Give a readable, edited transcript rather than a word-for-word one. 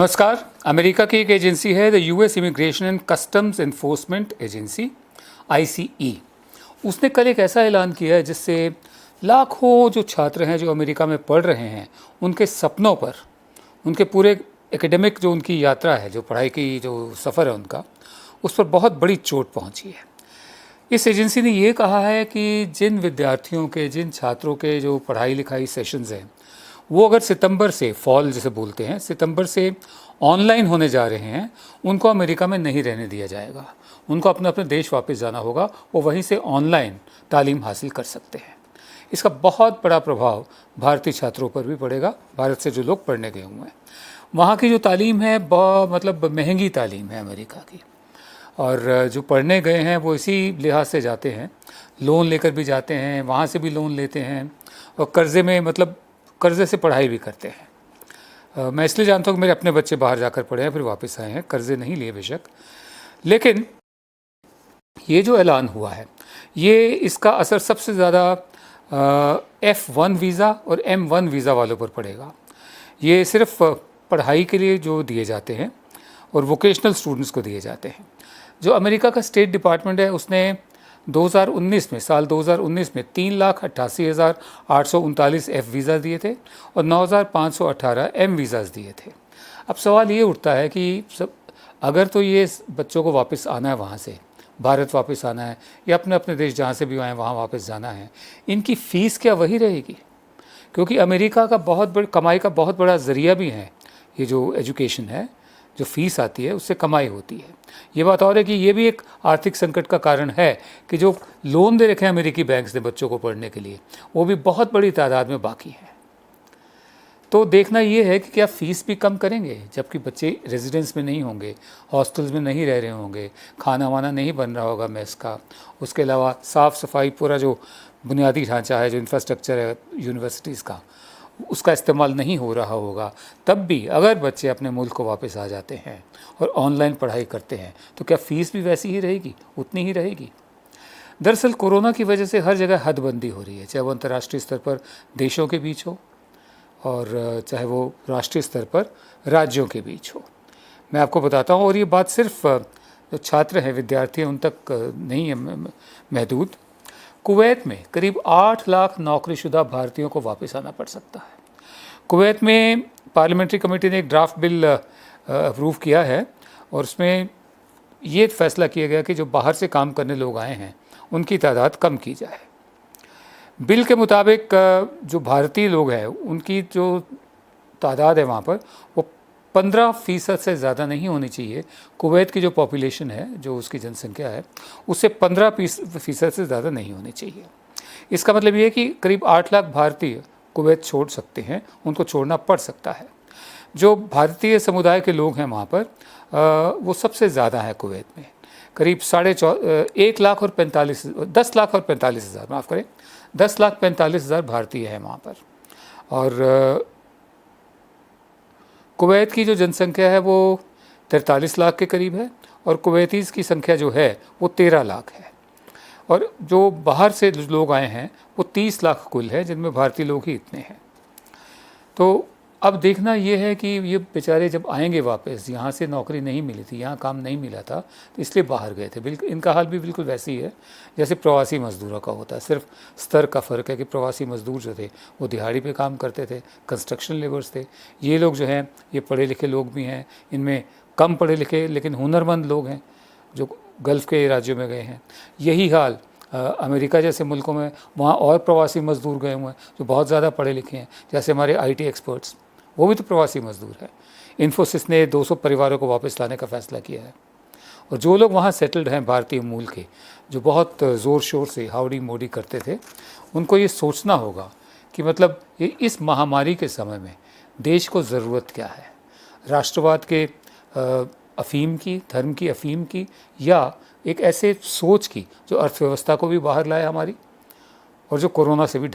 नमस्कार। अमेरिका की एक एजेंसी है the US immigration and customs enforcement agency ICE. उसने कल एक ऐसा ऐलान किया है जिससे लाखों जो छात्र हैं जो अमेरिका में पढ़ रहे हैं उनके सपनों पर, उनके पूरे एकेडमिक जो उनकी यात्रा है, जो पढ़ाई की जो सफ़र है उनका, उस पर बहुत बड़ी चोट पहुंची है। इस एजेंसी ने ये कहा है कि जिन विद्यार्थियों के, जिन छात्रों के जो पढ़ाई लिखाई सेशंस हैं वो अगर सितंबर से, फॉल जिसे बोलते हैं, सितंबर से ऑनलाइन होने जा रहे हैं, उनको अमेरिका में नहीं रहने दिया जाएगा। उनको अपने अपने देश वापस जाना होगा, वो वहीं से ऑनलाइन तालीम हासिल कर सकते हैं। इसका बहुत बड़ा प्रभाव भारतीय छात्रों पर भी पड़ेगा, भारत से जो लोग पढ़ने गए हुए हैं। वहाँ की जो तालीम है मतलब महंगी तालीम है अमेरिका की, और जो पढ़ने गए हैं वो इसी लिहाज से जाते हैं, लोन लेकर भी जाते हैं, वहाँ से भी लोन लेते हैं और कर्ज़े में, मतलब कर्ज़े से पढ़ाई भी करते हैं। मैं इसलिए जानता हूँ कि मेरे अपने बच्चे बाहर जाकर पढ़े हैं, फिर वापस आए हैं, कर्ज़े नहीं लिए बेशक, लेकिन ये जो ऐलान हुआ है ये, इसका असर सबसे ज़्यादा F1 वीज़ा और M1 वीज़ा वालों पर पड़ेगा। ये सिर्फ पढ़ाई के लिए जो दिए जाते हैं और वोकेशनल स्टूडेंट्स को दिए जाते हैं। जो अमेरिका का स्टेट डिपार्टमेंट है उसने 2019 में, साल 2019 में 3,88,839 F वीज़ा दिए थे और 9,518 M वीज़ाज़ दिए थे। अब सवाल ये उठता है कि अगर तो ये बच्चों को वापस आना है, वहाँ से भारत वापस आना है या अपने अपने देश जहाँ से भी आए वहाँ वापस जाना है, इनकी फ़ीस क्या वही रहेगी? क्योंकि अमेरिका का बहुत बड़ी कमाई का बहुत बड़ा ज़रिया भी है ये जो एजुकेशन है, जो फ़ीस आती है उससे कमाई होती है। ये बात और है कि ये भी एक आर्थिक संकट का कारण है कि जो लोन दे रखे हैं अमेरिकी बैंक्स ने बच्चों को पढ़ने के लिए, वो भी बहुत बड़ी तादाद में बाकी है। तो देखना ये है कि क्या फ़ीस भी कम करेंगे, जबकि बच्चे रेजिडेंस में नहीं होंगे, हॉस्टल्स में नहीं रह रहे होंगे, खाना वाना नहीं बन रहा होगा मेस का, उसके अलावा साफ़ सफाई, पूरा जो बुनियादी ढांचा है, जो इंफ्रास्ट्रक्चर है यूनिवर्सिटीज़ का, उसका इस्तेमाल नहीं हो रहा होगा। तब भी अगर बच्चे अपने मुल्क को वापस आ जाते हैं और ऑनलाइन पढ़ाई करते हैं तो क्या फ़ीस भी वैसी ही रहेगी, उतनी ही रहेगी? दरअसल कोरोना की वजह से हर जगह हदबंदी हो रही है, चाहे वो अंतर्राष्ट्रीय स्तर पर देशों के बीच हो और चाहे वो राष्ट्रीय स्तर पर राज्यों के बीच हो। मैं आपको बताता हूँ, और ये बात सिर्फ जो छात्र हैं, विद्यार्थी हैं, उन तक नहीं है महदूद। कुवैत में करीब 8 लाख नौकरीशुदा भारतीयों को वापस आना पड़ सकता है। कुवैत में पार्लियामेंट्री कमेटी ने एक ड्राफ्ट बिल अप्रूव किया है और उसमें ये फैसला किया गया कि जो बाहर से काम करने लोग आए हैं उनकी तादाद कम की जाए। बिल के मुताबिक जो भारतीय लोग हैं उनकी जो तादाद है वहाँ पर, वो 15% से ज़्यादा नहीं होनी चाहिए। कुवैत की जो पॉपुलेशन है, जो उसकी जनसंख्या है, उससे 15% से ज़्यादा नहीं होनी चाहिए। इसका मतलब ये है कि करीब 8 लाख भारतीय कुवैत छोड़ सकते हैं, उनको छोड़ना पड़ सकता है। जो भारतीय समुदाय के लोग हैं वहाँ पर, वो सबसे ज़्यादा है कुवैत में, करीब 10 लाख और 45 हज़ार, माफ़ करें, 10,45,000 भारतीय हैं वहाँ पर। और कुवैत की जो जनसंख्या है वो 43 लाख के करीब है और कुवैतीज़ की संख्या जो है वो 13 लाख है। और जो बाहर से लोग आए हैं वो 30 लाख कुल है, जिनमें भारतीय लोग ही इतने हैं। तो अब देखना ये है कि ये बेचारे जब आएंगे वापस, यहाँ से नौकरी नहीं मिली थी, यहाँ काम नहीं मिला था, तो इसलिए बाहर गए थे। बिल्कुल इनका हाल भी बिल्कुल वैसे ही है जैसे प्रवासी मज़दूरों का होता है। सिर्फ स्तर का फ़र्क है कि प्रवासी मज़दूर जो थे वो दिहाड़ी पे काम करते थे, कंस्ट्रक्शन लेबर्स थे। ये लोग जो हैं ये पढ़े लिखे लोग भी हैं, इनमें कम पढ़े लिखे लेकिन हुनरमंद लोग हैं जो गल्फ़ के राज्यों में गए हैं। यही हाल अमेरिका जैसे मुल्कों में, वहाँ और प्रवासी मज़दूर गए हुए हैं जो बहुत ज़्यादा पढ़े लिखे हैं, जैसे हमारे IT एक्सपर्ट्स, वो भी तो प्रवासी मज़दूर है। इन्फोसिस ने 200 परिवारों को वापस लाने का फ़ैसला किया है। और जो लोग वहाँ सेटल्ड हैं भारतीय मूल के, जो बहुत ज़ोर शोर से हाउडी मोडी करते थे, उनको ये सोचना होगा कि मतलब ये इस महामारी के समय में देश को ज़रूरत क्या है, राष्ट्रवाद के अफ़ीम की, धर्म की अफ़ीम की, या एक ऐसे सोच की जो अर्थव्यवस्था को भी बाहर लाए हमारी और जो कोरोना से भी